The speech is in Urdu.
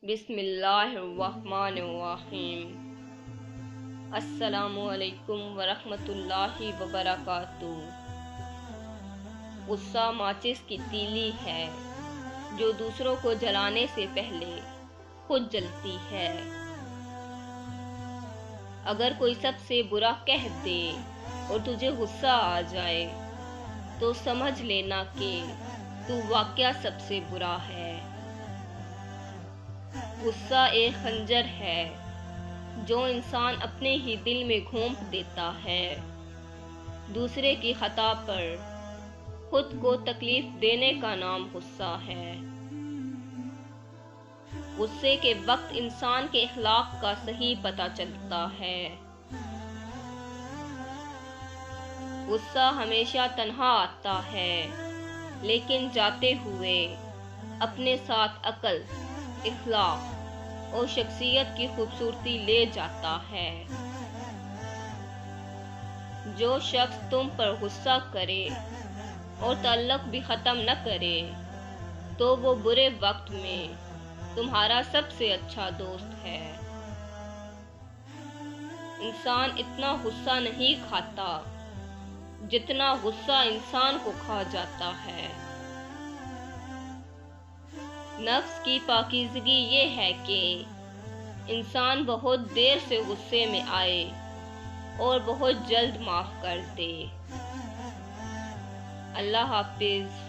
بسم اللہ الرحمن الرحیم۔ السلام علیکم ورحمۃ اللہ وبرکاتہ۔ غصہ ماچس کی تیلی ہے جو دوسروں کو جلانے سے پہلے خود جلتی ہے۔ اگر کوئی سب سے برا کہہ دے اور تجھے غصہ آ جائے تو سمجھ لینا کہ تو واقعہ سب سے برا ہے۔ غصہ ایک خنجر ہے جو انسان اپنے ہی دل میں گھونپ دیتا ہے۔ دوسرے کی خطا پر خود کو تکلیف دینے کا نام غصہ ہے۔ غصے کے وقت انسان کے اخلاق کا صحیح پتہ چلتا ہے۔ غصہ ہمیشہ تنہا آتا ہے لیکن جاتے ہوئے اپنے ساتھ عقل، اخلاق اور شخصیت کی خوبصورتی لے جاتا ہے۔ جو شخص تم پر غصہ کرے اور تعلق بھی ختم نہ کرے تو وہ برے وقت میں تمہارا سب سے اچھا دوست ہے۔ انسان اتنا غصہ نہیں کھاتا جتنا غصہ انسان کو کھا جاتا ہے۔ نفس کی پاکیزگی یہ ہے کہ انسان بہت دیر سے غصے میں آئے اور بہت جلد معاف کر دے۔ اللہ حافظ۔